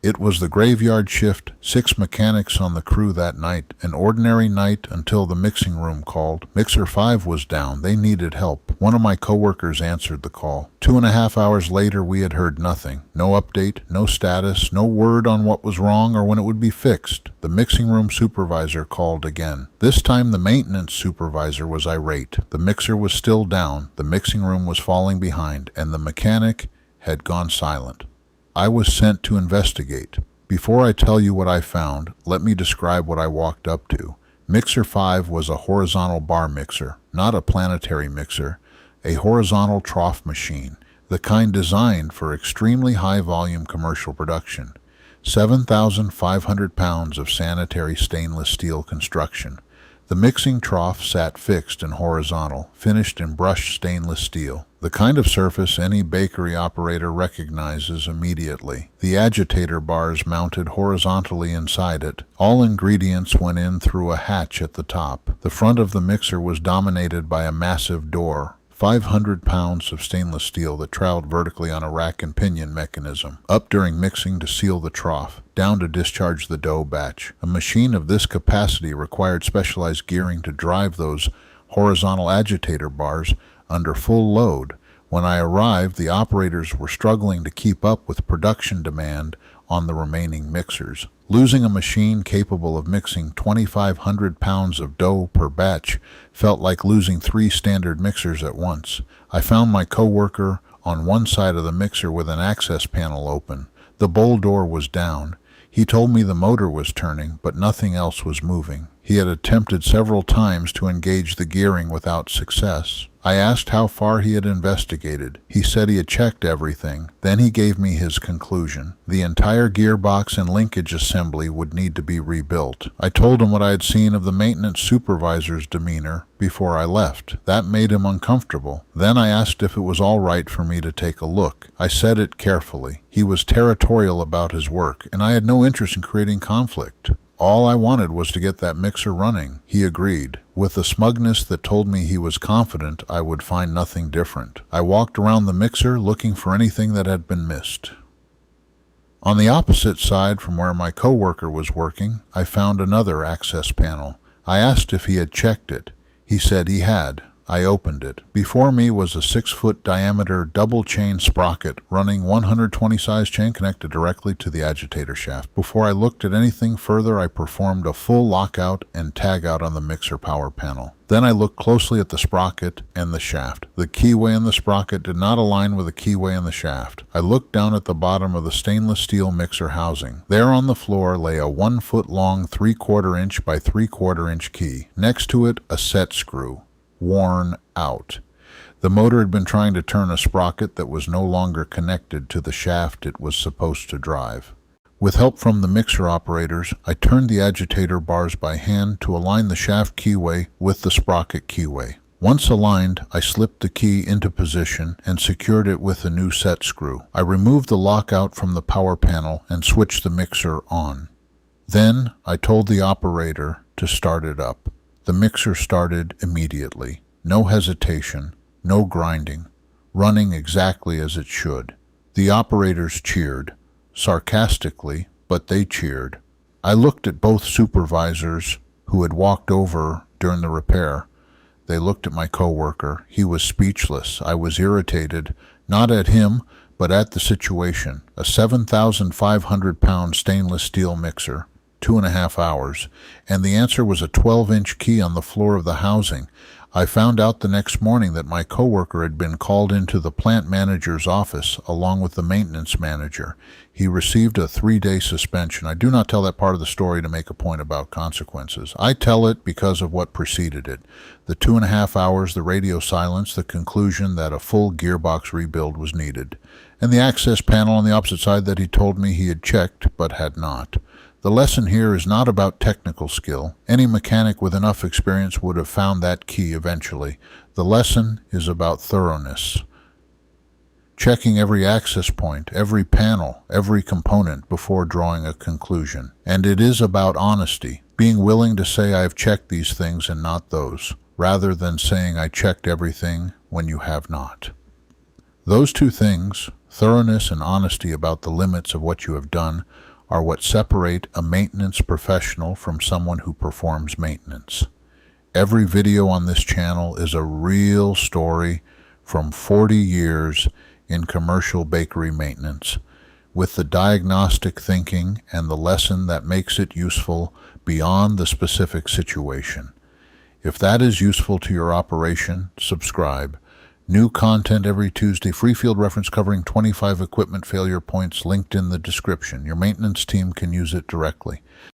It was the graveyard shift, 6 mechanics on the crew that night, an ordinary night until the mixing room called. Mixer 5 was down. They needed help. One of my coworkers answered the call. 2.5 hours later, we had heard nothing. No update, no status, no word on what was wrong or when it would be fixed. The mixing room supervisor called again. This time the maintenance supervisor was irate. The mixer was still down, the mixing room was falling behind, and the mechanic had gone silent. I was sent to investigate. Before I tell you what I found, let me describe what I walked up to. Mixer 5 was a horizontal bar mixer, not a planetary mixer, a horizontal trough machine, the kind designed for extremely high-volume commercial production. 7,500 pounds of sanitary stainless steel construction. The mixing trough sat fixed and horizontal, finished in brushed stainless steel, the kind of surface any bakery operator recognizes immediately. The agitator bars mounted horizontally inside it. All ingredients went in through a hatch at the top. The front of the mixer was dominated by a massive door. 500 pounds of stainless steel that traveled vertically on a rack and pinion mechanism, up during mixing to seal the trough, down to discharge the dough batch. A machine of this capacity required specialized gearing to drive those horizontal agitator bars under full load. When I arrived, the operators were struggling to keep up with production demand on the remaining mixers. Losing a machine capable of mixing 2,500 pounds of dough per batch felt like losing 3 standard mixers at once. I found my coworker on one side of the mixer with an access panel open. The bowl door was down. He told me the motor was turning, but nothing else was moving. He had attempted several times to engage the gearing without success. I asked how far he had investigated. He said he had checked everything. Then he gave me his conclusion. The entire gearbox and linkage assembly would need to be rebuilt. I told him what I had seen of the maintenance supervisor's demeanor before I left. That made him uncomfortable. Then I asked if it was all right for me to take a look. I said it carefully. He was territorial about his work, and I had no interest in creating conflict. All I wanted was to get that mixer running. He agreed, with a smugness that told me he was confident I would find nothing different. I walked around the mixer looking for anything that had been missed. On the opposite side from where my coworker was working, I found another access panel. I asked if he had checked it. He said he had. I opened it. Before me was a 6-foot diameter double-chain sprocket running 120 size chain connected directly to the agitator shaft. Before I looked at anything further, I performed a full lockout and tagout on the mixer power panel. Then I looked closely at the sprocket and the shaft. The keyway in the sprocket did not align with the keyway in the shaft. I looked down at the bottom of the stainless steel mixer housing. There on the floor lay a 1 foot long 3/4 inch by 3/4 inch key. Next to it, a set screw. Worn out. The motor had been trying to turn a sprocket that was no longer connected to the shaft it was supposed to drive. With help from the mixer operators, I turned the agitator bars by hand to align the shaft keyway with the sprocket keyway. Once aligned, I slipped the key into position and secured it with a new set screw. I removed the lockout from the power panel and switched the mixer on. Then I told the operator to start it up. The mixer started immediately. No hesitation, no grinding, running exactly as it should. The operators cheered, sarcastically, but they cheered. I looked at both supervisors who had walked over during the repair. They looked at my coworker. He was speechless. I was irritated, not at him, but at the situation. A 7,500-pound stainless steel mixer. 2.5 hours, and the answer was a 12-inch key on the floor of the housing. I found out the next morning that my coworker had been called into the plant manager's office along with the maintenance manager. He received a 3-day suspension. I do not tell that part of the story to make a point about consequences. I tell it because of what preceded it. The 2.5 hours, the radio silence, the conclusion that a full gearbox rebuild was needed, and the access panel on the opposite side that he told me he had checked but had not. The lesson here is not about technical skill. Any mechanic with enough experience would have found that key eventually. The lesson is about thoroughness. Checking every access point, every panel, every component before drawing a conclusion. And it is about honesty, being willing to say I've checked these things and not those, rather than saying I checked everything when you have not. Those two things, thoroughness and honesty about the limits of what you have done, are what separate a maintenance professional from someone who performs maintenance. Every video on this channel is a real story from 40 years in commercial bakery maintenance, with the diagnostic thinking and the lesson that makes it useful beyond the specific situation. If that is useful to your operation, subscribe. New content every Tuesday, free field reference covering 25 equipment failure points linked in the description. Your maintenance team can use it directly.